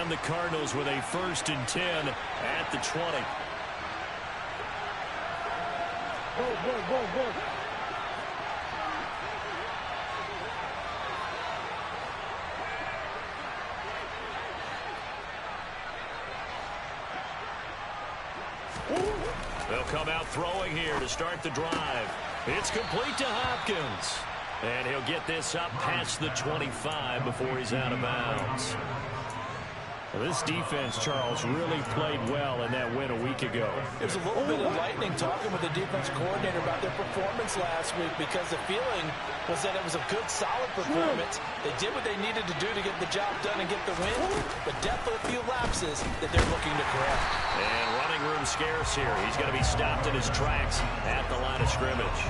And the Cardinals with a 1st and 10 at the 20. Go. They'll come out throwing here to start the drive. It's complete to Hopkins. And he'll get this up past the 25 before he's out of bounds. Well, this defense, Charles, really played well in that win a week ago. It was a little bit enlightening talking with the defense coordinator about their performance last week, because the feeling was that it was a good, solid performance. They did what they needed to do to get the job done and get the win, but definitely a few lapses that they're looking to correct. And running room scarce here. He's going to be stopped in his tracks at the line of scrimmage.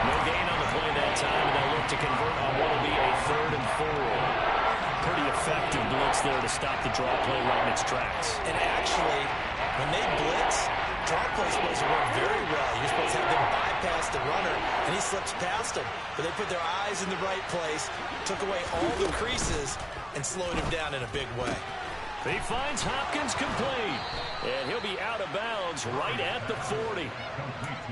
No gain on the play that time, and they'll look to convert on what will be a 3rd and 4. Pretty effective blitz there to stop the draw play right in its tracks. And actually, when they blitz, draw play is supposed to work very well. You're supposed to have them bypass the runner, and he slips past them. But they put their eyes in the right place, took away all the creases, and slowed him down in a big way. He finds Hopkins complete, and he'll be out of bounds right at the 40.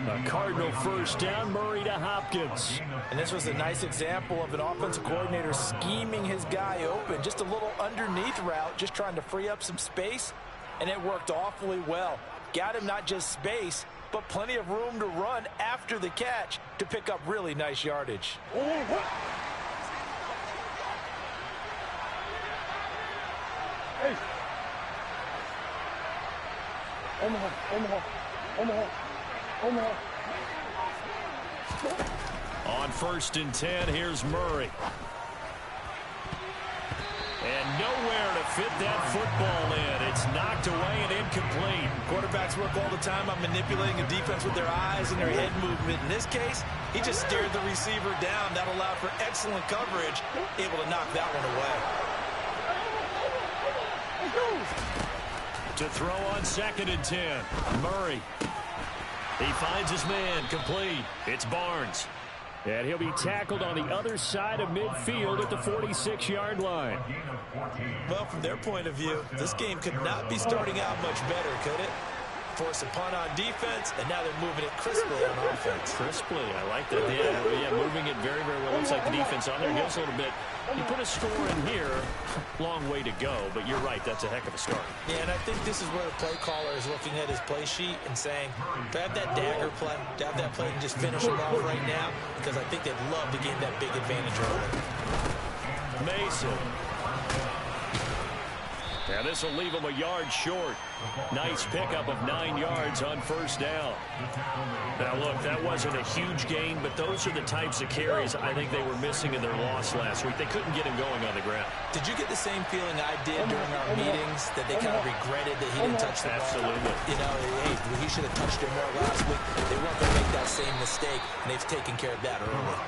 A Cardinal 1st down, Murray to Hopkins. And this was a nice example of an offensive coordinator scheming his guy open. Just a little underneath route, just trying to free up some space, and it worked awfully well. Got him not just space, but plenty of room to run after the catch to pick up really nice yardage. Hey. Omaha. On 1st and 10, here's Murray. And nowhere to fit that football in. It's knocked away and incomplete. Quarterbacks work all the time on manipulating a defense with their eyes and their head movement. In this case, he just stared the receiver down. That allowed for excellent coverage, able to knock that one away. To throw on 2nd and 10, Murray. He finds his man, complete. It's Barnes. And he'll be tackled on the other side of midfield at the 46-yard line. Well, from their point of view, this game could not be starting out much better, could it? Force a punt on defense, and now they're moving it crisply on offense. Crisply, I like that. Yeah, moving it very, very well. Looks like the defense on their heels a little bit. You put a score in here, long way to go, but you're right, that's a heck of a start. Yeah, and I think this is where the play caller is looking at his play sheet and saying, to have that dagger play, to have that play and just finish it off right now, because I think they'd love to gain that big advantage early. Mason. And this will leave him a yard short. Nice pickup of 9 yards on 1st down. Now, look, that wasn't a huge gain, but those are the types of carries I think they were missing in their loss last week. They couldn't get him going on the ground. Did you get the same feeling I did during our meetings, that they kind of regretted that he didn't touch the ball? Absolutely. You know, hey, he should have touched it more last week. They weren't going to make that same mistake, and they've taken care of that early.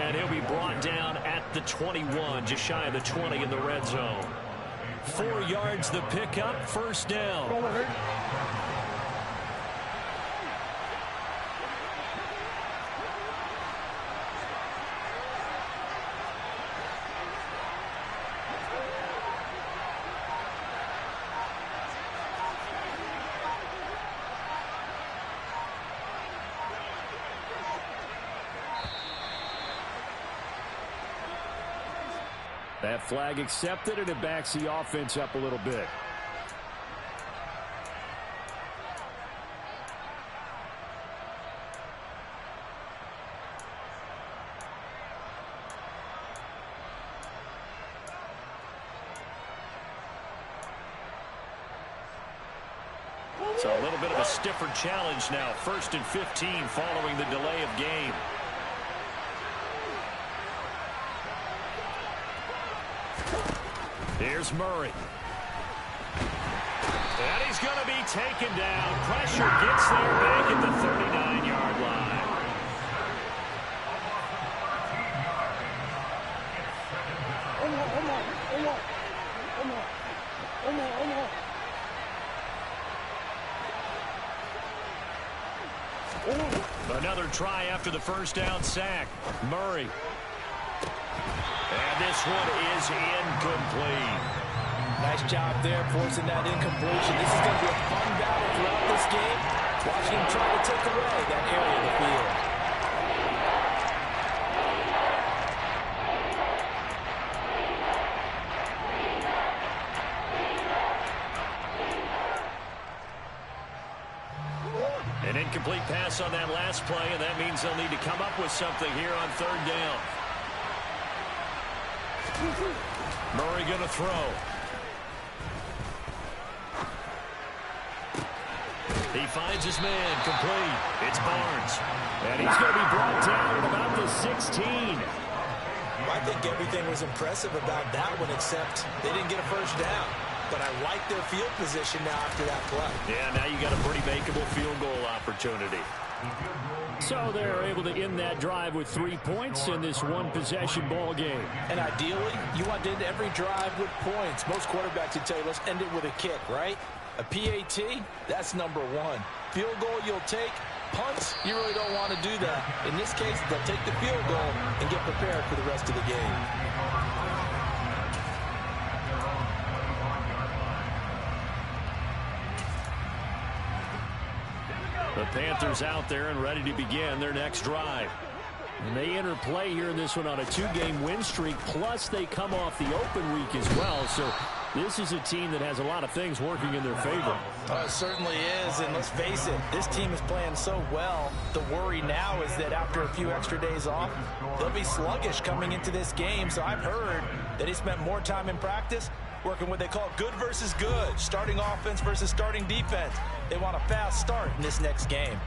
And he'll be brought down at the 21, just shy of the 20 in the red zone. 4 yards the pickup, 1st down. That flag accepted, and it backs the offense up a little bit. So a little bit of a stiffer challenge now. 1st and 15 following the delay of game. Here's Murray. And he's going to be taken down. Pressure gets there back at the 39-yard line. Another try after the 1st down sack. Murray. And this one is incomplete. Nice job there, forcing that incompletion. This is going to be a fun battle throughout this game. Watching him try to take away that area of the field. An incomplete pass on that last play, and that means they'll need to come up with something here on third down. Murray going to throw. He finds his man, complete. It's Barnes. And he's going to be brought down at about the 16. I think everything was impressive about that one, except they didn't get a first down. But I like their field position now after that play. Yeah, now you got a pretty makeable field goal opportunity. So they're able to end that drive with 3 points in this one-possession ball game. And ideally, you want to end every drive with points. Most quarterbacks would tell you, let's end it with a kick, right? A PAT, that's number one. Field goal you'll take. Punts, you really don't want to do that. In this case, they'll take the field goal and get prepared for the rest of the game. The Panthers out there and ready to begin their next drive. And they enter play here in this one on a 2-game win streak, plus they come off the open week as well. So this is a team that has a lot of things working in their favor. It certainly is, and let's face it, this team is playing so well. The worry now is that after a few extra days off, they'll be sluggish coming into this game. So I've heard that he spent more time in practice working what they call good versus good, starting offense versus starting defense. They want a fast start in this next game.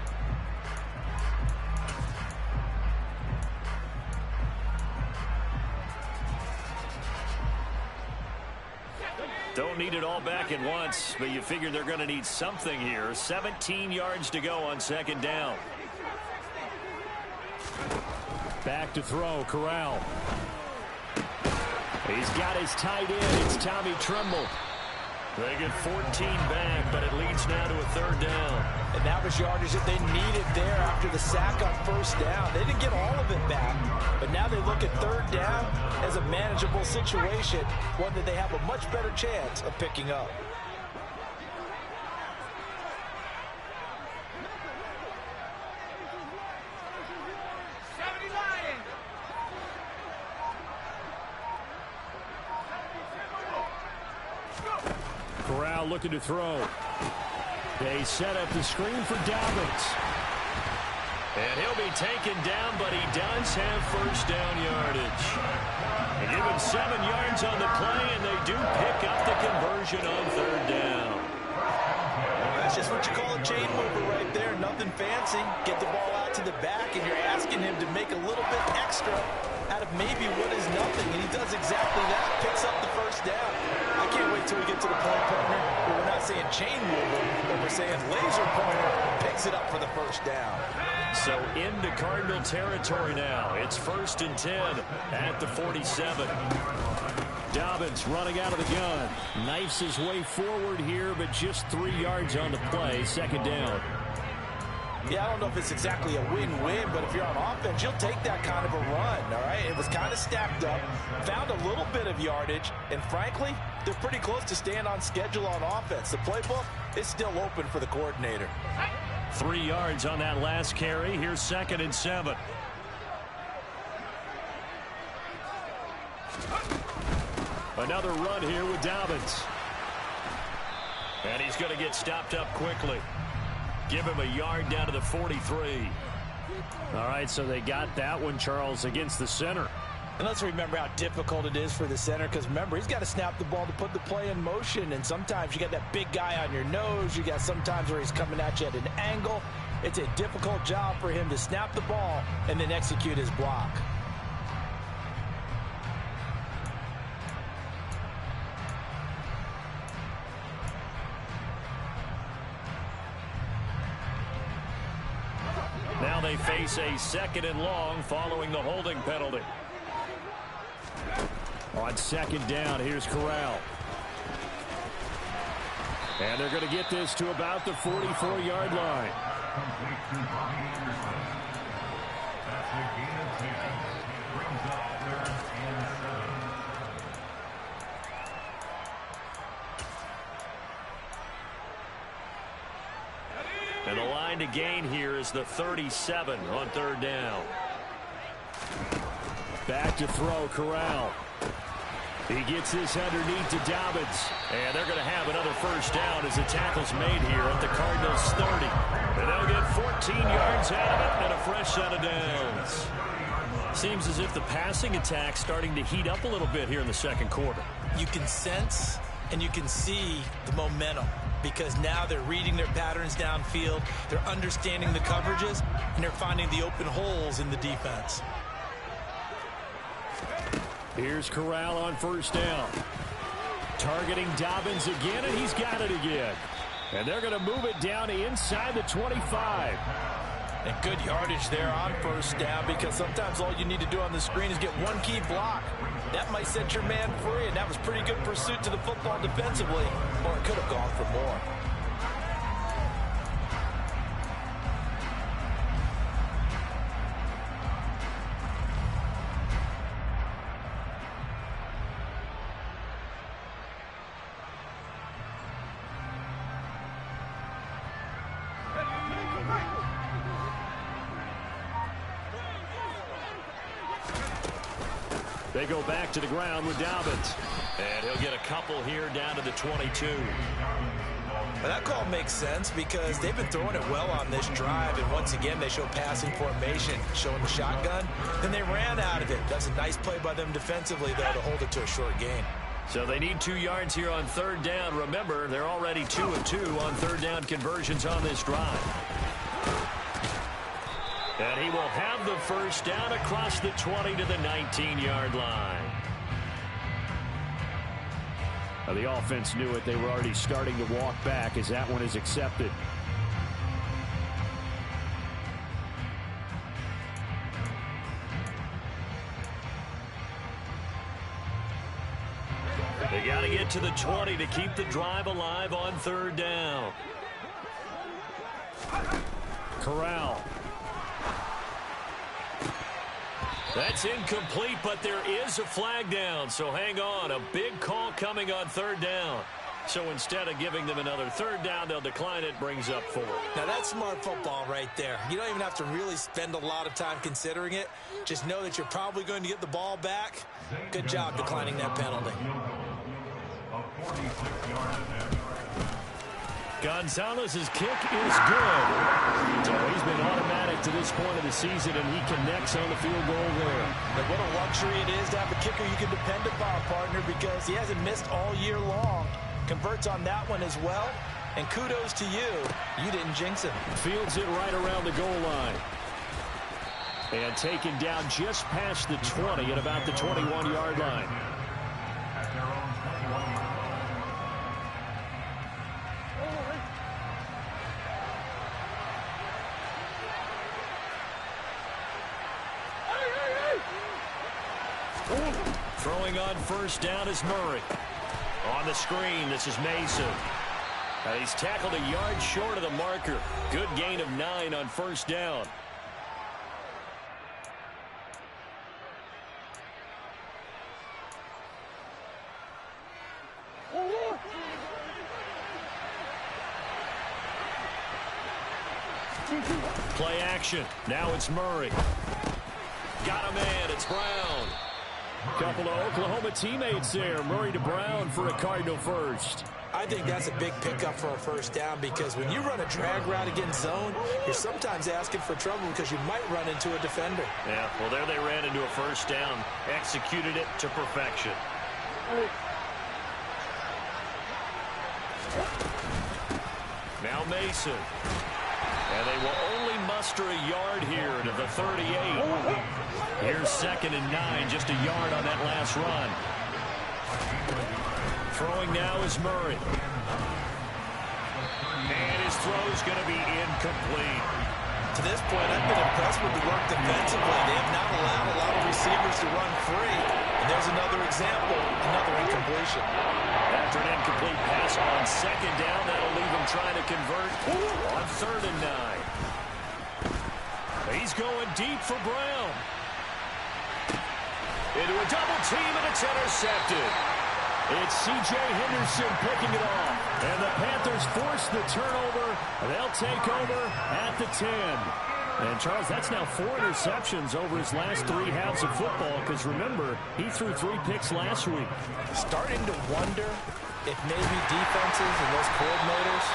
Don't need it all back at once, but you figure they're going to need something here. 17 yards to go on second down. Back to throw, Corral. He's got his tight end. It's Tommy Tremble. They get 14 back, but it leads now to a third down. And that was yardage that they needed there after the sack on first down. They didn't get all of it back, but now they look at third down as a manageable situation, one that they have a much better chance of picking up. Corral looking to throw. They set up the screen for Dobbins. And he'll be taken down, but he does have first down yardage. They give him 7 yards on the play, and they do pick up the conversion on third down. That's just what you call a chain mover right there. Nothing fancy. Get the ball out to the back, and you're asking him to make a little bit extra out of maybe what is nothing. And he does exactly that. Picks up the first down. I can't wait till we get to the point, partner, where we're not saying chain mover, but we're saying laser pointer picks it up for the first down. So into Cardinal territory now. It's 1st and 10 at the 47. Dobbins running out of the gun. Knifes his way forward here, but just 3 yards on the play. Second down. Yeah, I don't know if it's exactly a win-win, but if you're on offense, you'll take that kind of a run, all right? It was kind of stacked up, found a little bit of yardage, and frankly, they're pretty close to staying on schedule on offense. The playbook is still open for the coordinator. 3 yards on that last carry. Here's 2nd and 7. Another run here with Dobbins. And he's going to get stopped up quickly. Give him a yard down to the 43. All right, so they got that one, Charles, against the center. And let's remember how difficult it is for the center, because remember, he's got to snap the ball to put the play in motion, and sometimes you got that big guy on your nose. You got sometimes where he's coming at you at an angle. It's a difficult job for him to snap the ball and then execute his block. Now they face a 2nd and long following the holding penalty. On 2nd down, here's Corral. And they're going to get this to about the 44-yard line. And the line to gain here is the 37 on third down. Back to throw, Corral. He gets this underneath to Dobbins. And they're going to have another first down as the tackle's made here at the Cardinals' 30. And they'll get 14 yards out of it and a fresh set of downs. Seems as if the passing attack's starting to heat up a little bit here in the second quarter. You can sense and you can see the momentum because now they're reading their patterns downfield, they're understanding the coverages, and they're finding the open holes in the defense. Here's Corral on first down. Targeting Dobbins again, and he's got it again. And they're going to move it down inside the 25. And good yardage there on first down because sometimes all you need to do on the screen is get one key block. That might set your man free, and that was pretty good pursuit to the football defensively, or it could have gone for more. They go back to the ground with Dobbins. And he'll get a couple here down to the 22. Well, that call makes sense because they've been throwing it well on this drive, and once again they show passing formation, showing the shotgun. Then they ran out of it. That's a nice play by them defensively, though, to hold it to a short gain. So they need 2 yards here on third down. Remember, they're already 2 of 2 on third down conversions on this drive. And he will have the first down across the 20 to the 19-yard line. Now, the offense knew it. They were already starting to walk back as that one is accepted. They got to get to the 20 to keep the drive alive on third down. Corral. That's incomplete, but there is a flag down, so hang on. A big call coming on third down. So instead of giving them another third down, they'll decline it, brings up 4. Now, that's smart football right there. You don't even have to really spend a lot of time considering it. Just know that you're probably going to get the ball back. Good job declining that penalty. Gonzalez's kick is good. So he's been automatic to this point of the season, and he connects on the field goal there. And what a luxury it is to have a kicker you can depend upon, partner, because he hasn't missed all year long. Converts on that one as well. And kudos to you. You didn't jinx him. Fields it right around the goal line. And taken down just past the 20 at about the 21-yard line. Throwing on first down is Murray. On the screen, this is Mason. He's tackled a yard short of the marker. Good gain of 9 on first down. Play action. Now it's Murray. Got a man. It's Brown. Couple of Oklahoma teammates there. Murray to Brown for a Cardinal first. I think that's a big pickup for a first down because when you run a drag route against zone, you're sometimes asking for trouble because you might run into a defender. Yeah, well, there they ran into a first down. Executed it to perfection. Now Mason. And they will only muster a yard here to the 38. Here's 2nd and 9, just a yard on that last run. Throwing now is Murray. And his throw's going to be incomplete. To this point, I've been impressed with the work defensively. They have not allowed a lot of receivers to run free. And there's another example, another incompletion. After an incomplete pass on 2nd down, that'll leave him trying to convert on 3rd and 9. He's going deep for Brown. Into a double team, and it's intercepted. It's C.J. Henderson picking it off. And the Panthers force the turnover. They'll take over at the 10. And, Charles, that's now 4 interceptions over his last 3 halves of football because, remember, he threw 3 picks last week. Starting to wonder if maybe defenses and those coordinators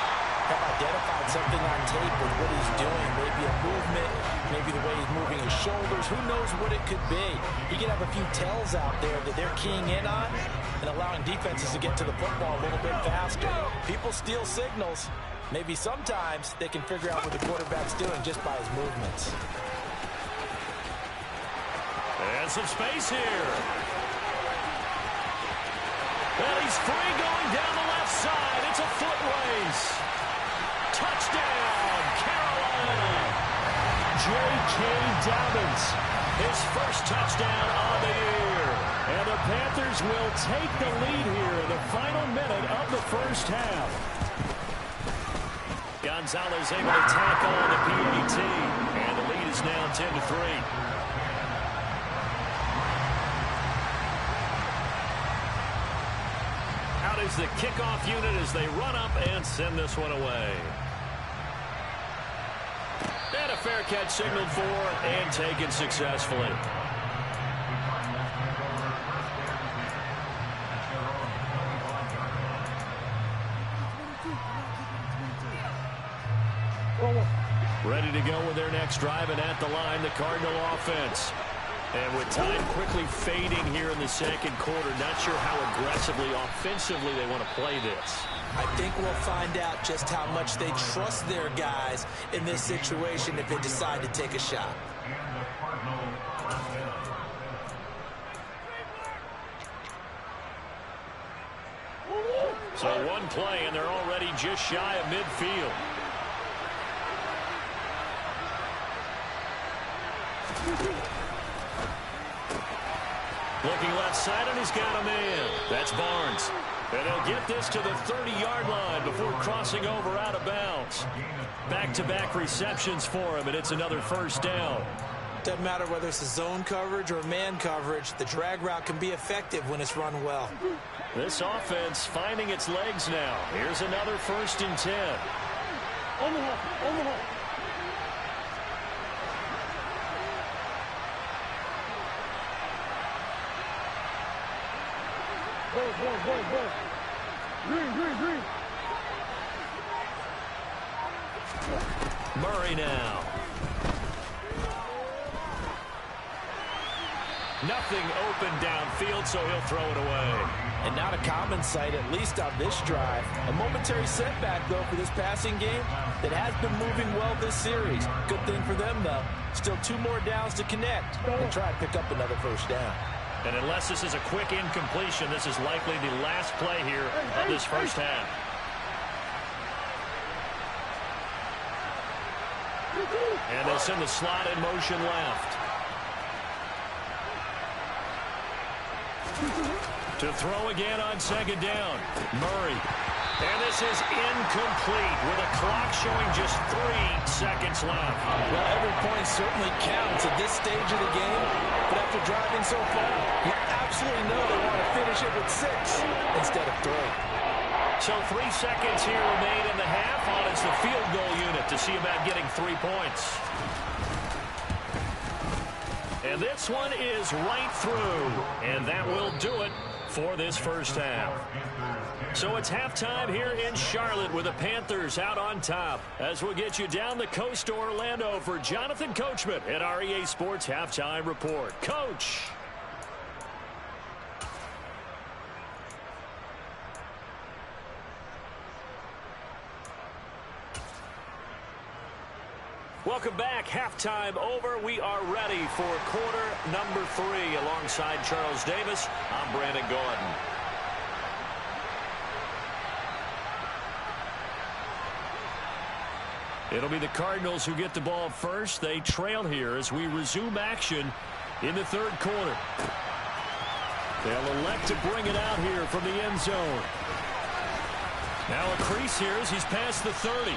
have identified something on tape with what he's doing. Maybe a movement, maybe the way he's moving his shoulders. Who knows what it could be? He could have a few tells out there that they're keying in on and allowing defenses to get to the football a little bit faster. People steal signals. Maybe sometimes they can figure out what the quarterback's doing just by his movements. And some space here. Well, he's free going down the left side. It's a foot race. Touchdown, Carolina. J.K. Dobbins, his first touchdown on the year. And the Panthers will take the lead here in the final minute of the first half. Gonzalez able to tack on the PAT. And the lead is now 10-3. Out is the kickoff unit as they run up and send this one away. And a fair catch signaled for and taken successfully. Ready to go with their next drive, and at the line, the Cardinal offense. And with time quickly fading here in the second quarter, not sure how aggressively, offensively they want to play this. I think we'll find out just how much they trust their guys in this situation if they decide to take a shot. So one play, and they're already just shy of midfield. Looking left side, and he's got a man. That's Barnes. And he'll get this to the 30-yard line before crossing over out of bounds. Back-to-back receptions for him, and it's another first down. Doesn't matter whether it's a zone coverage or man coverage, the drag route can be effective when it's run well. This offense finding its legs now. Here's another 1st and 10. Omaha. Go. Green. Murray now. Nothing open downfield, so he'll throw it away. And not a common sight, at least on this drive. A momentary setback, though, for this passing game that has been moving well this series. Good thing for them, though. Still 2 more downs to connect and try to pick up another first down. And unless this is a quick incompletion, this is likely the last play here of this first half. And they'll send the slot in motion left. To throw again on 2nd down. Murray. And this is incomplete with a clock showing just 3 seconds left. Well, every point certainly counts at this stage of the game. But after driving so far, you absolutely know they want to finish it with 6 instead of 3. So 3 seconds here remain in the half on as the field goal unit to see about getting 3 points. And this one is right through. And that will do it for this first half. So it's halftime here in Charlotte with the Panthers out on top. As we'll get you down the coast to Orlando for Jonathan Coachman at our EA Sports Halftime Report. Coach. Welcome back. Halftime over. We are ready for quarter number 3 alongside Charles Davis. I'm Brandon Gordon. It'll be the Cardinals who get the ball first. They trail here as we resume action in the 3rd quarter. They'll elect to bring it out here from the end zone. Now a crease here as he's past the 30.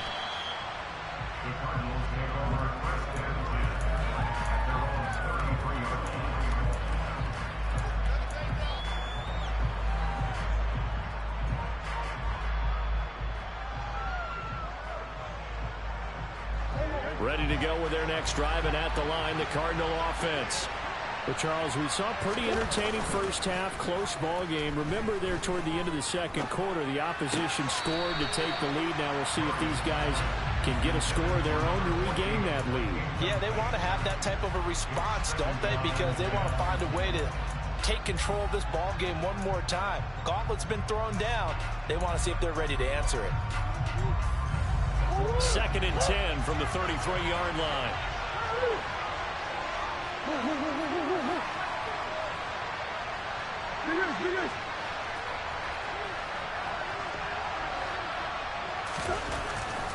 Ready to go with their next drive, and at the line, the Cardinal offense. But, Charles, we saw a pretty entertaining first half, close ball game. Remember there toward the end of the second quarter, the opposition scored to take the lead. Now we'll see if these guys can get a score of their own to regain that lead. Yeah, they want to have that type of a response, don't they? Because they want to find a way to take control of this ball game one more time. Gauntlet's been thrown down. They want to see if they're ready to answer it. 2nd and 10 from the 33-yard line.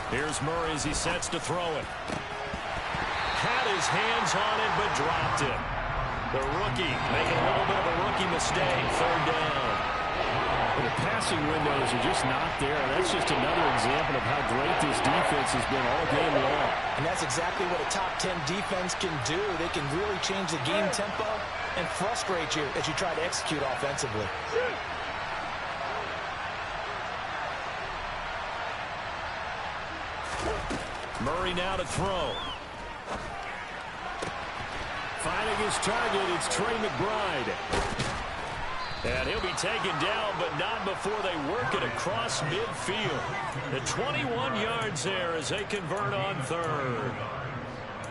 Here's Murray as he sets to throw it. Had his hands on it, but dropped it. The rookie making a little bit of a rookie mistake. 3rd down. The passing windows are just not there. That's just another example of how great this defense has been all game long. And that's exactly what a top 10 defense can do. They can really change the game tempo and frustrate you as you try to execute offensively. Murray now to throw. Finding his target, it's Trey McBride. And he'll be taken down, but not before they work it across midfield. The 21 yards there as they convert on 3rd.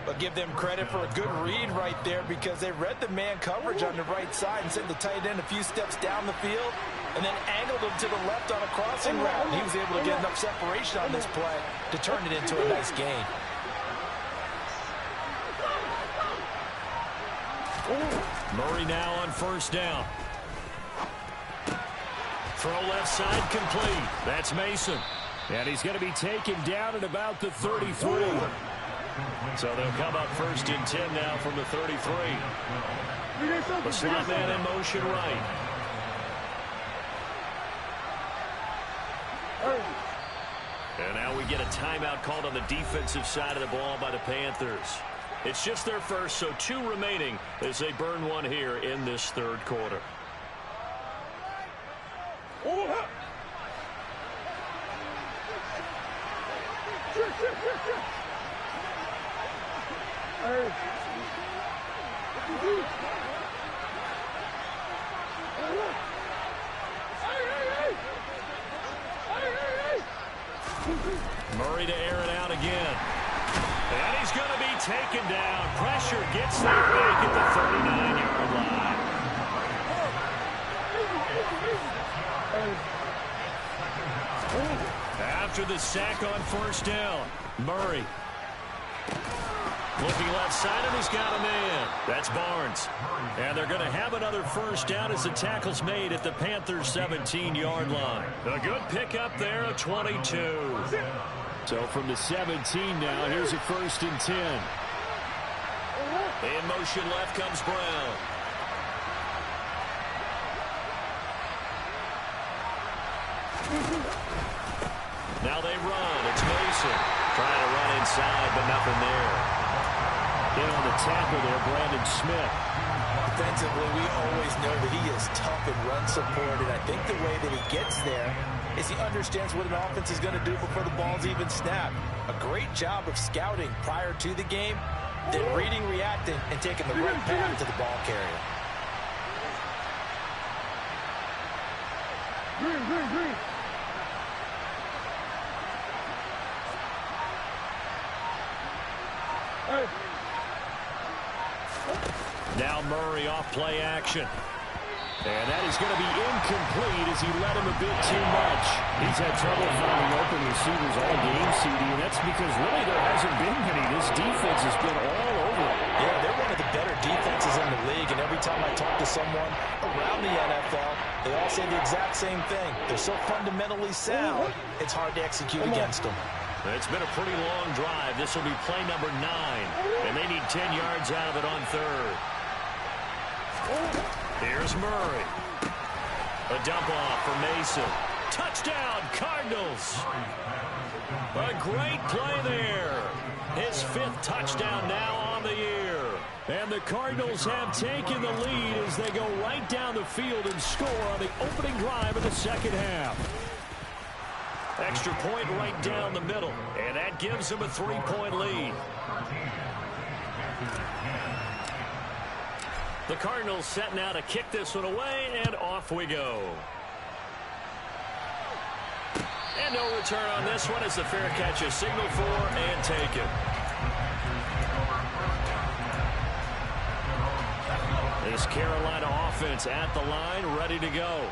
But give them credit for a good read right there, because they read the man coverage on the right side and sent the tight end a few steps down the field and then angled him to the left on a crossing route. And he was able to get enough separation on this play to turn it into a nice gain. Murray now on 1st down. Throw left side complete. That's Mason. And he's going to be taken down at about the 33. So they'll come up 1st and 10 now from the 33. The slot man in motion right. And now we get a timeout called on the defensive side of the ball by the Panthers. It's just their first, so 2 remaining as they burn one here in this 3rd quarter. Murray to air it out again. And he's going to be taken down. Pressure gets there back at the 39-yard line. After the sack on 1st down, Murray looking left side, and he's got a man. That's Barnes. And they're going to have another 1st down as the tackle's made at the Panthers' 17-yard line. A good pickup there, a 22. So from the 17 now, here's a 1st and 10. In motion left comes Brown. Now they run. It's Mason trying to run inside, but nothing there. In on the tackle there, Brandon Smith. Defensively, we always know that he is tough in run support, and I think the way that he gets there is he understands what an offense is going to do before the ball's even snapped. A great job of scouting prior to the game, then reading, reacting, and taking the right path to the ball carrier. Green. Hey. Now Murray off play action. And that is going to be incomplete as he led him a bit too much. He's had trouble finding open receivers all game, CD, and that's because really there hasn't been many. This defense has been all over it. Yeah, they're one of the better defenses in the league, and every time I talk to someone around the NFL, they all say the exact same thing. They're so fundamentally sound, it's hard to execute against them. It's been a pretty long drive. This will be play number 9, and they need 10 yards out of it on 3rd. Here's Murray. A dump off for Mason. Touchdown, Cardinals. A great play there. His 5th touchdown now on the year. And the Cardinals have taken the lead as they go right down the field and score on the opening drive of the second half. Extra point right down the middle. And that That gives him a 3-point lead. The Cardinals set now to kick this one away, and off we go. And no return on this one as the fair catch is signaled for and taken. This Carolina offense at the line, ready to go.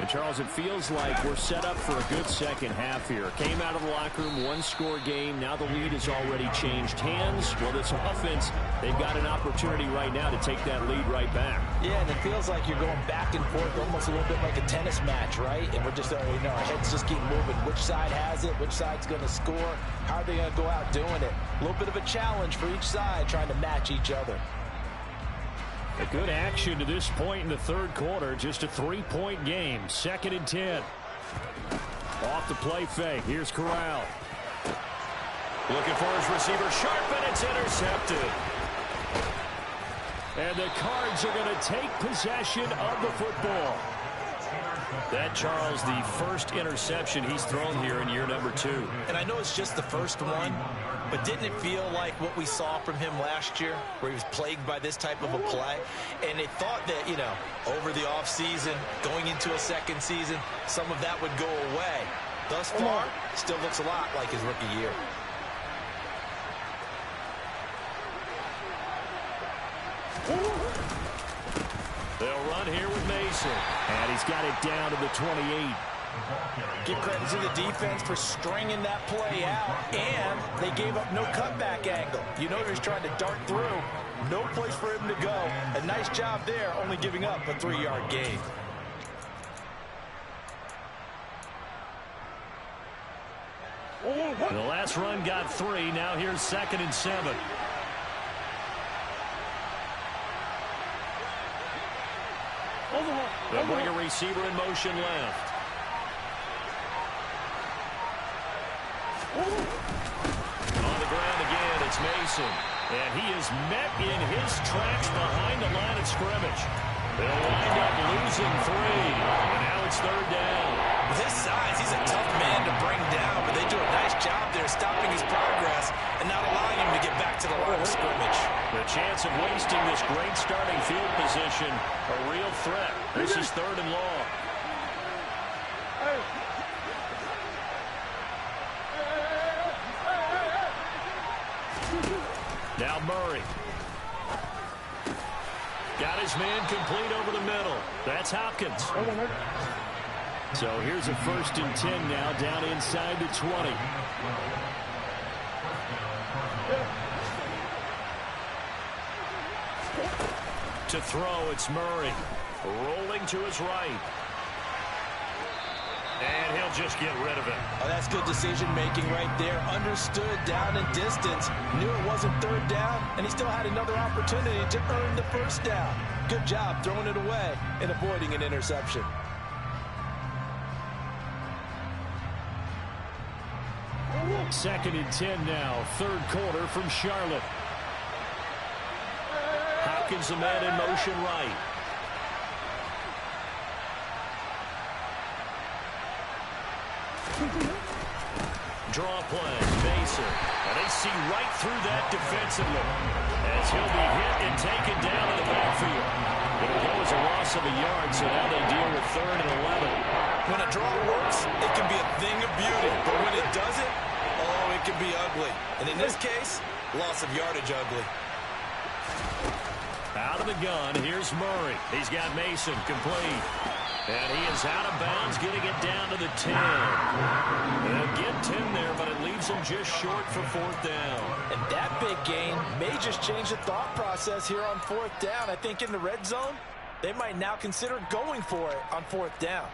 And, Charles, it feels like we're set up for a good second half here. Came out of the locker room, one-score game. Now the lead has already changed hands. Well, this offense, they've got an opportunity right now to take that lead right back. Yeah, and it feels like you're going back and forth, almost a little bit like a tennis match, right? And we're just, our heads just keep moving. Which side has it? Which side's going to score? How are they going to go out doing it? A little bit of a challenge for each side, trying to match each other. A good action to this point in the third quarter. Just a 3-point game. 2nd and 10. Off the play fake. Here's Corral. Looking for his receiver sharp, and it's intercepted. And the Cards are going to take possession of the football. That, Charles, the first interception he's thrown here in year number 2. And I know it's just the first one, but didn't it feel like what we saw from him last year, where he was plagued by this type of a play? And they thought that, over the offseason, going into a second season, some of that would go away. Thus far, still looks a lot like his rookie year. They'll run here with Mason. And he's got it down to the 28. Give credit to the defense for stringing that play out, and they gave up no cutback angle. You know, they're trying to dart through. No place for him to go. A nice job there, only giving up a 3-yard gain. The last run got 3. Now here's 2nd and 7. They'll bring a receiver in motion left. On the ground again, it's Mason. And he is met in his tracks behind the line of scrimmage. They'll wind up losing 3. And now it's 3rd down. With his size, he's a tough man to bring down, but they do a nice job there stopping his progress and not allowing him to get back to the line of scrimmage. The chance of wasting this great starting field position, a real threat. This is 3rd and long. Now Murray. Got his man complete over the middle. That's Hopkins. So here's a 1st and 10 now, down inside the 20. To throw, it's Murray. Rolling to his right. And he'll just get rid of it. Oh, that's good decision-making right there. Understood down and distance. Knew it wasn't 3rd down, and he still had another opportunity to earn the 1st down. Good job throwing it away and avoiding an interception. Second and 10 now, 3rd quarter from Charlotte. Hopkins, the man in motion right. Draw play, Mason. And they see right through that defensively as he'll be hit and taken down in the backfield. It'll go as a loss of a yard, so now they deal with 3rd and 11. When a draw works, it can be a thing of beauty. But when it doesn't, oh, it can be ugly. And in this case, loss of yardage ugly. Out of the gun, here's Murray. He's got Mason complete. And he is out of bounds, getting it down to the 10. They'll get 10 there, but it leaves him just short for 4th down. And that big gain may just change the thought process here on 4th down. I think in the red zone, they might now consider going for it on 4th down.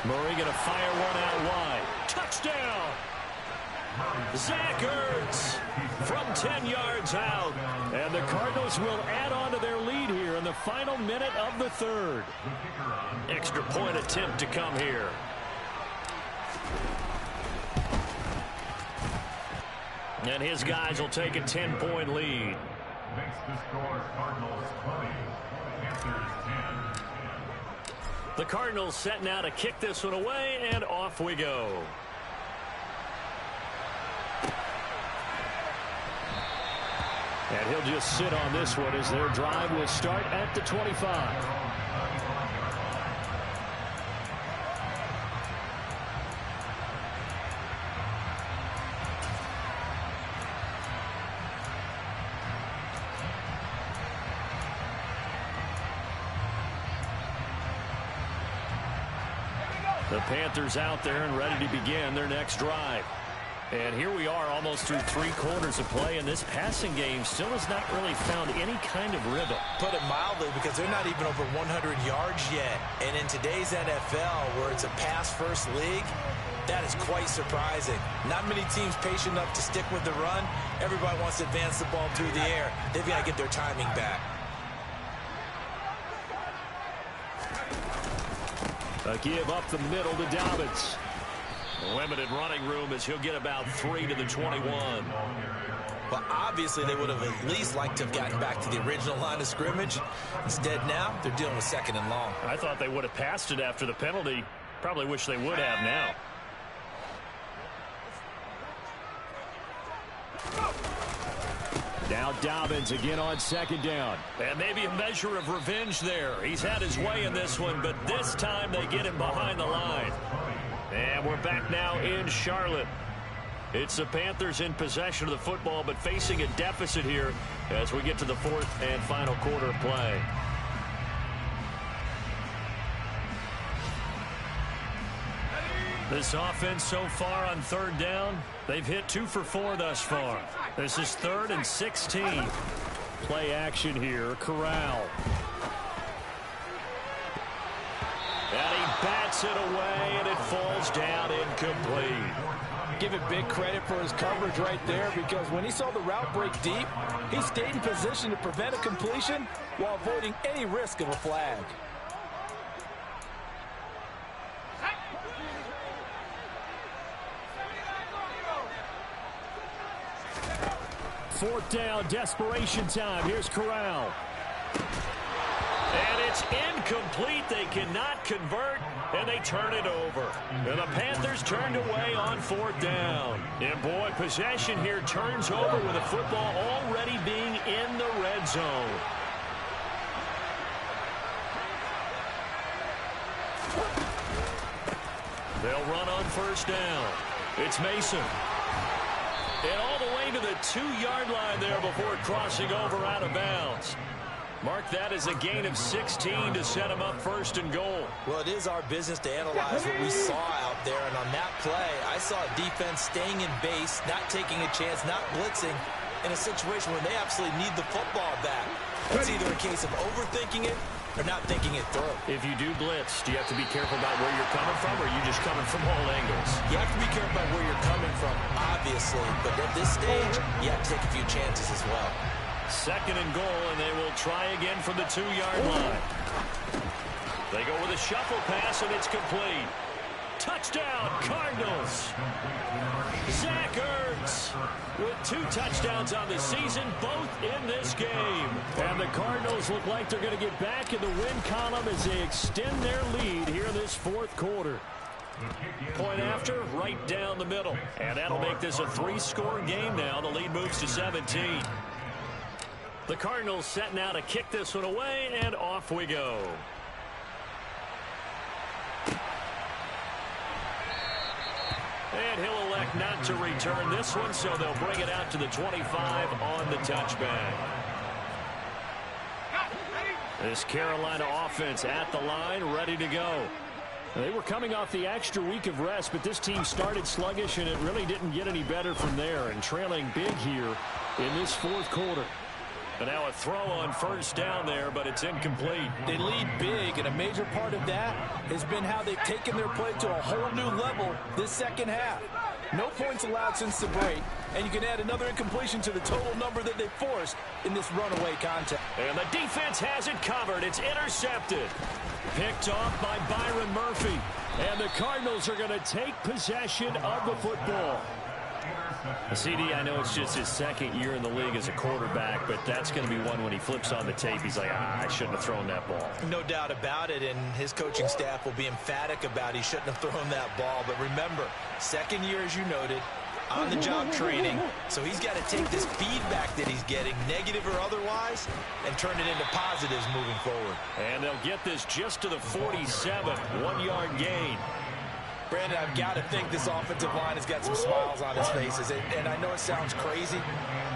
Murray going to fire one out wide. Touchdown! Zach Ertz from 10 yards out. And the Cardinals will add on to their lead here in the final minute of the 3rd. Extra point attempt to come here. And his guys will take a 10-point lead. Makes the score Cardinals 20, Panthers 10. The Cardinals set now to kick this one away, and off we go. And he'll just sit on this one as their drive will start at the 25. The Panthers out there and ready to begin their next drive. And here we are almost through 3 quarters of play, and this passing game still has not really found any kind of rhythm. Put it mildly, because they're not even over 100 yards yet. And in today's NFL, where it's a pass-first league, that is quite surprising. Not many teams patient enough to stick with the run. Everybody wants to advance the ball through the air. They've got to get their timing back. A give up the middle to Dobbins. Limited running room as he'll get about 3 to the 21. Well, obviously they would have at least liked to have gotten back to the original line of scrimmage. Instead now, they're dealing with 2nd and long. I thought they would have passed it after the penalty. Probably wish they would have now. Now Dobbins again on 2nd down. And maybe a measure of revenge there. He's had his way in this one, but this time they get him behind the line. And we're back now in Charlotte. It's the Panthers in possession of the football, but facing a deficit here as we get to the 4th and final quarter of play. This offense so far on 3rd down, they've hit 2 for 4 thus far. This is 3rd and 16. Play action here, Corral. And he bats it away, and it falls down incomplete. Give it big credit for his coverage right there, because when he saw the route break deep, he stayed in position to prevent a completion while avoiding any risk of a flag. Fourth down, desperation time. Here's Corral. And it's incomplete. They cannot convert, and they turn it over. And the Panthers turned away on 4th down. And boy, possession here turns over with the football already being in the red zone. They'll run on 1st down. It's Mason. And all the way to the 2-yard line there before crossing over out of bounds. Mark that as a gain of 16 to set him up 1st and goal. Well, it is our business to analyze what we saw out there. And on that play, I saw a defense staying in base, not taking a chance, not blitzing in a situation where they absolutely need the football back. It's either a case of overthinking it or not thinking it through. If you do blitz, do you have to be careful about where you're coming from, or are you just coming from all angles? You have to be careful about where you're coming from, obviously. But at this stage, you have to take a few chances as well. 2nd and goal, and they will try again from the 2-yard line. They go with a shuffle pass, and it's complete. Touchdown, Cardinals. Zach Ertz with 2 touchdowns on the season, both in this game. And the Cardinals look like they're going to get back in the win column as they extend their lead here in this 4th quarter. Point after, right down the middle. And that'll make this a 3-score game now. The lead moves to 17. The Cardinals set now to kick this one away, and off we go. And he'll elect not to return this one, so they'll bring it out to the 25 on the touchback. This Carolina offense at the line, ready to go. They were coming off the extra week of rest, but this team started sluggish, and it really didn't get any better from there, and trailing big here in this 4th quarter. And now a throw on 1st down there, but it's incomplete. They lead big, and a major part of that has been how they've taken their play to a whole new level this 2nd half. No points allowed since the break, and you can add another incompletion to the total number that they forced in this runaway contest. And the defense has it covered. It's intercepted. Picked off by Byron Murphy. And the Cardinals are going to take possession of the football. CD, I know it's just his second year in the league as a quarterback, but that's going to be one when he flips on the tape, he's like, I shouldn't have thrown that ball. No doubt about it, and his coaching staff will be emphatic about he shouldn't have thrown that ball. But remember, second year, as you noted, on-the-job training, so he's got to take this feedback that he's getting, negative or otherwise, and turn it into positives moving forward. And they'll get this just to the 47, 1-yard gain. Brandon, I've got to think this offensive line has got some smiles on its faces. And I know it sounds crazy,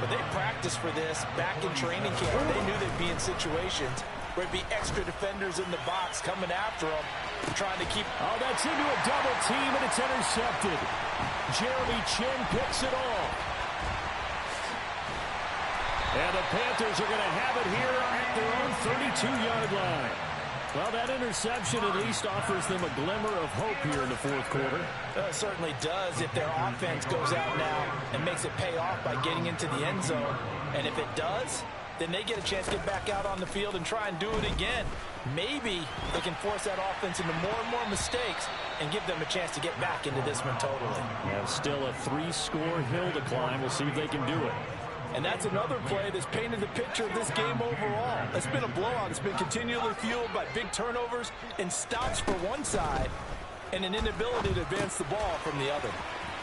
but they practiced for this back in training camp. They knew they'd be in situations where it'd be extra defenders in the box coming after them, trying to keep... Oh, that's into a double team, and it's intercepted. Jeremy Chin picks it off. And the Panthers are going to have it here at their own 32-yard line. Well, that interception at least offers them a glimmer of hope here in the fourth quarter. It certainly does if their offense goes out now and makes it pay off by getting into the end zone. And if it does, then they get a chance to get back out on the field and try and do it again. Maybe they can force that offense into more and more mistakes and give them a chance to get back into this one totally. Yeah, still a 3-score hill to climb. We'll see if they can do it. And that's another play that's painted the picture of this game overall. It's been a blowout. It's been continually fueled by big turnovers and stops for one side and an inability to advance the ball from the other.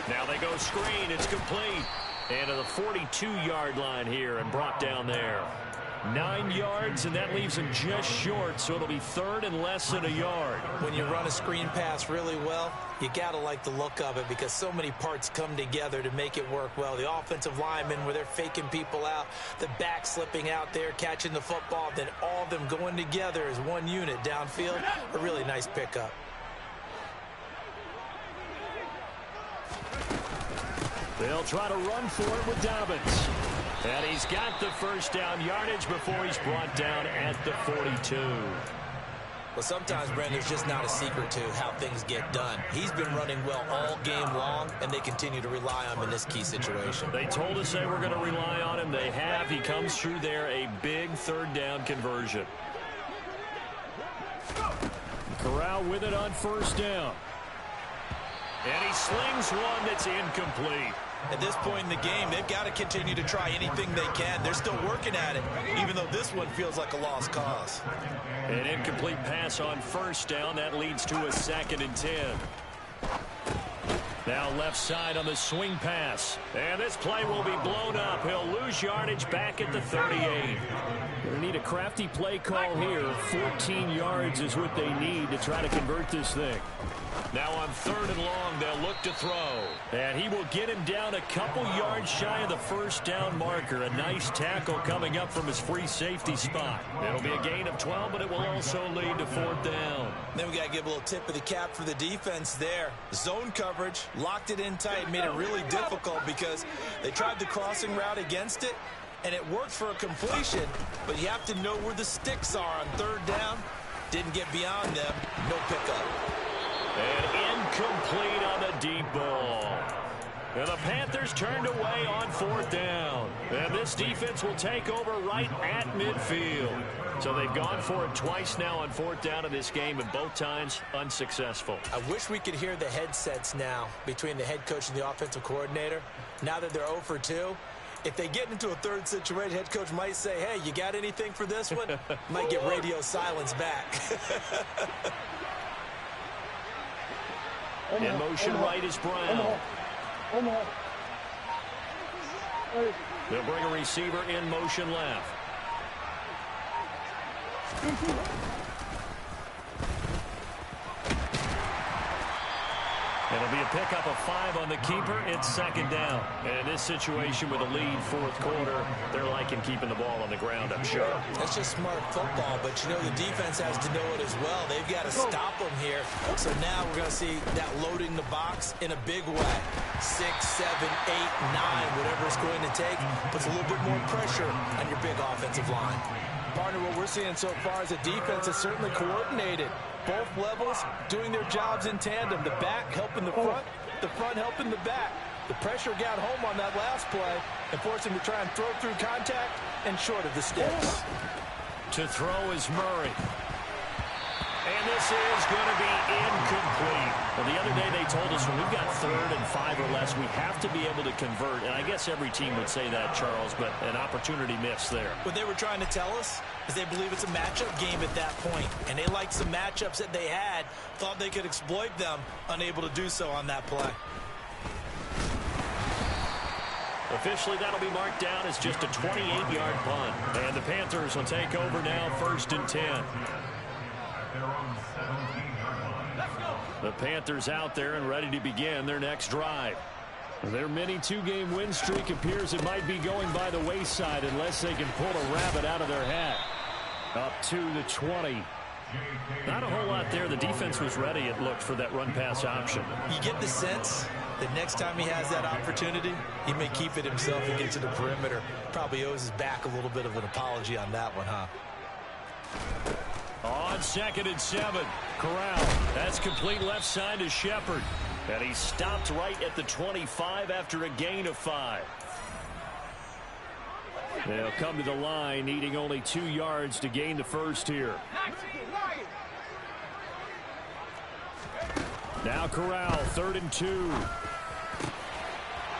Now they go screen. It's complete. And to the 42-yard line here and brought down there. 9 yards, and that leaves him just short, so it'll be third and less than a yard. When you run a screen pass really well, you got to like the look of it because so many parts come together to make it work well. The offensive linemen, where they're faking people out, the back slipping out there, catching the football, then all of them going together as one unit downfield. A really nice pickup. They'll try to run for it with Dobbins. And he's got the first down yardage before he's brought down at the 42. Well, sometimes, Brandon, there's just not a secret to how things get done. He's been running well all game long, and they continue to rely on him in this key situation. They told us they were going to rely on him. They have. He comes through there, a big third down conversion. Corral with it on first down. And he slings one that's incomplete. At this point in the game, they've got to continue to try anything they can. They're still working at it, even though this one feels like a lost cause. An incomplete pass on first down. That leads to a 2nd and 10. Now left side on the swing pass. And this play will be blown up. He'll lose yardage back at the 38. They need a crafty play call here. 14 yards is what they need to try to convert this thing. Now on 3rd and long, they'll look to throw. And he will get him down a couple yards shy of the first down marker. A nice tackle coming up from his free safety spot. It'll be a gain of 12, but it will also lead to 4th down. Then we got to give a little tip of the cap for the defense there. Zone coverage, locked it in tight, made it really difficult because they tried the crossing route against it, and it worked for a completion, but you have to know where the sticks are on 3rd down. Didn't get beyond them, no pickup. And incomplete on the deep ball. And the Panthers turned away on 4th down. And this defense will take over right at midfield. So they've gone for it twice now on 4th down in this game, and both times unsuccessful. I wish we could hear the headsets now between the head coach and the offensive coordinator. Now that they're 0 for 2, if they get into a third situation, head coach might say, hey, you got anything for this one? Might get radio silence back. In motion right is Brown. They'll bring a receiver in motion left. It'll be a pickup of 5 on the keeper. It's 2nd down. And in this situation with a lead 4th quarter, they're liking keeping the ball on the ground, I'm sure. That's just smart football, but you know the defense has to know it as well. They've got to stop them here. So now we're going to see that loading the box in a big way. 6, 7, 8, 9, whatever it's going to take, puts a little bit more pressure on your big offensive line. Partner, what we're seeing so far is a defense that's certainly coordinated. Both levels doing their jobs in tandem. The back helping the front helping the back. The pressure got home on that last play and forced him to try and throw through contact and short of the sticks. To throw is Murray. And this is going to be incomplete. Well, the other day they told us when we've got 3rd and 5 or less, we have to be able to convert. And I guess every team would say that, Charles, but an opportunity missed there. What they were trying to tell us is they believe it's a matchup game at that point. And they liked some matchups that they had, thought they could exploit them, unable to do so on that play. Officially, that'll be marked down as just a 28-yard punt. And the Panthers will take over now, 1st and 10. The Panthers out there and ready to begin their next drive. Their mini 2-game win streak appears it might be going by the wayside unless they can pull a rabbit out of their hat. Up to the 20. Not a whole lot there. The defense was ready, it looked, for that run-pass option. You get the sense that next time he has that opportunity, he may keep it himself and get to the perimeter. Probably owes his back a little bit of an apology on that one, huh? On 2nd and 7, Corral. That's complete left side to Shepard. And he stopped right at the 25 after a gain of 5. They'll come to the line, needing only 2 yards to gain the first here. Now Corral, 3rd and 2.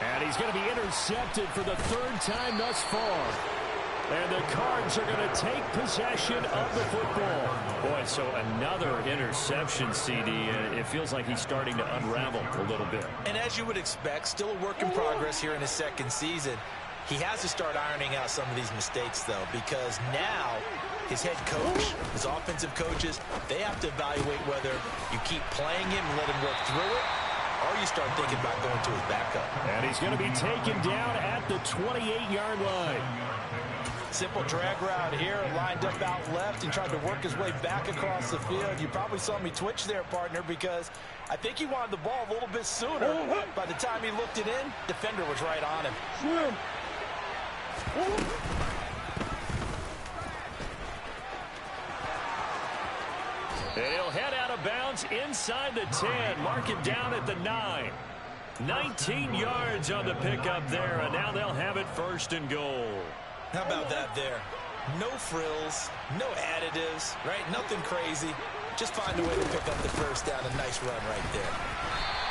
And he's going to be intercepted for the 3rd time thus far. And the Cards are going to take possession of the football. Boy, so another interception, CD. And it feels like he's starting to unravel a little bit. And as you would expect, still a work in progress here in his 2nd season. He has to start ironing out some of these mistakes, though, because now his head coach, his offensive coaches, they have to evaluate whether you keep playing him and let him work through it, or you start thinking about going to his backup. And he's going to be taken down at the 28-yard line. Simple drag route here, lined up out left and tried to work his way back across the field. You probably saw me twitch there, partner, because I think he wanted the ball a little bit sooner. By the time he looked it in, defender was right on him. Swim. He'll head out of bounds inside the 10. Mark him down at the 9. 19 yards on the pickup there, and now they'll have it 1st and goal. How about that there? No frills, no additives, right? Nothing crazy. Just find a way to pick up the first down. A nice run right there.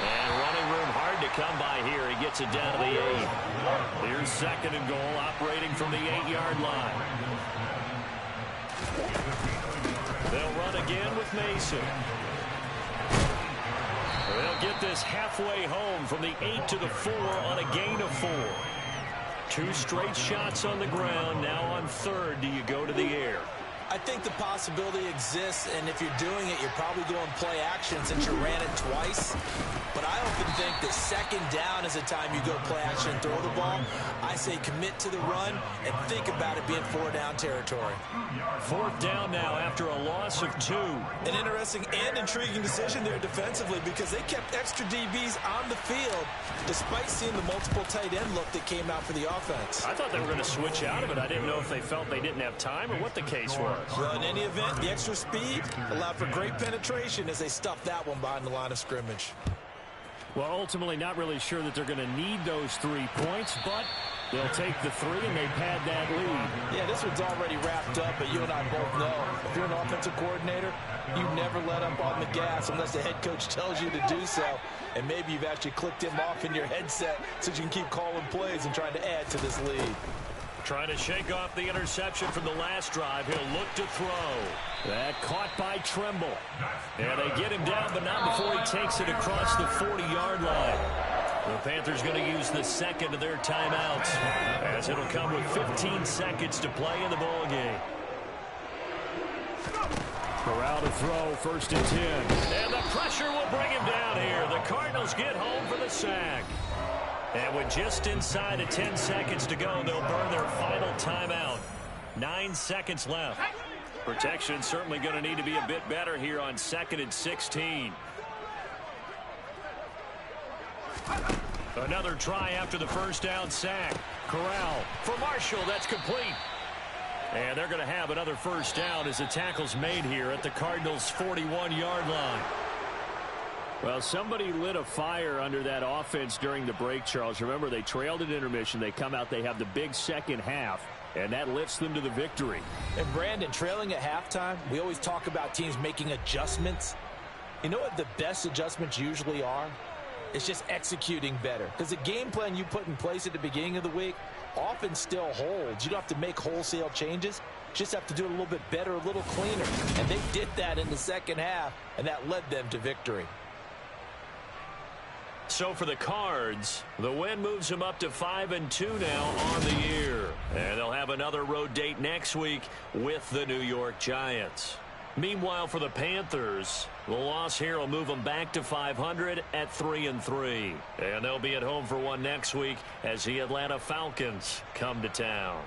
And running room hard to come by here. He gets it down to the 8. Here's 2nd and goal, operating from the 8-yard line. They'll run again with Mason. They'll get this halfway home from the 8 to the 4 on a gain of 4. 2 straight shots on the ground. Now on 3rd, do you go to the air? I think the possibility exists, and if you're doing it, you're probably going play action since you ran it twice. But I often think that 2nd down is the time you go play action and throw the ball. I say commit to the run and think about it being 4-down territory. 4th down now after a loss of 2. An interesting and intriguing decision there defensively because they kept extra DBs on the field despite seeing the multiple tight end look that came out for the offense. I thought they were going to switch out of it. I didn't know if they felt they didn't have time or what the case was. Well, in any event, the extra speed allowed for great penetration as they stuffed that one behind the line of scrimmage. Well, ultimately not really sure that they're going to need those 3 points, but they'll take the 3 and they pad that lead. Yeah, this one's already wrapped up, but you and I both know if you're an offensive coordinator, you never let up on the gas unless the head coach tells you to do so. And maybe you've actually clicked him off in your headset so you can keep calling plays and trying to add to this lead. Trying to shake off the interception from the last drive. He'll look to throw. That caught by Tremble. And they get him down, but not before he takes it across the 40-yard line. The Panthers going to use the 2nd of their timeouts as it'll come with 15 seconds to play in the ball game. Corral to throw, 1st and 10. And the pressure will bring him down here. The Cardinals get home for the sack. And with just inside of 10 seconds to go, they'll burn their final timeout. 9 seconds left. Protection certainly going to need to be a bit better here on 2nd and 16. Another try after the 1st down sack. Corral for Marshall. That's complete. And they're going to have another 1st down as the tackle's made here at the Cardinals' 41-yard line. Well, somebody lit a fire under that offense during the break, Charles. Remember, they trailed at intermission. They come out, they have the big second half, and that lifts them to the victory. And Brandon, trailing at halftime, we always talk about teams making adjustments. You know what the best adjustments usually are? It's just executing better. Because the game plan you put in place at the beginning of the week often still holds. You don't have to make wholesale changes. Just have to do it a little bit better, a little cleaner. And they did that in the second half, and that led them to victory. So for the Cards, the win moves them up to 5-2 now on the year. And they'll have another road date next week with the New York Giants. Meanwhile, for the Panthers, the loss here will move them back to 500 at 3-3. And they'll be at home for one next week as the Atlanta Falcons come to town.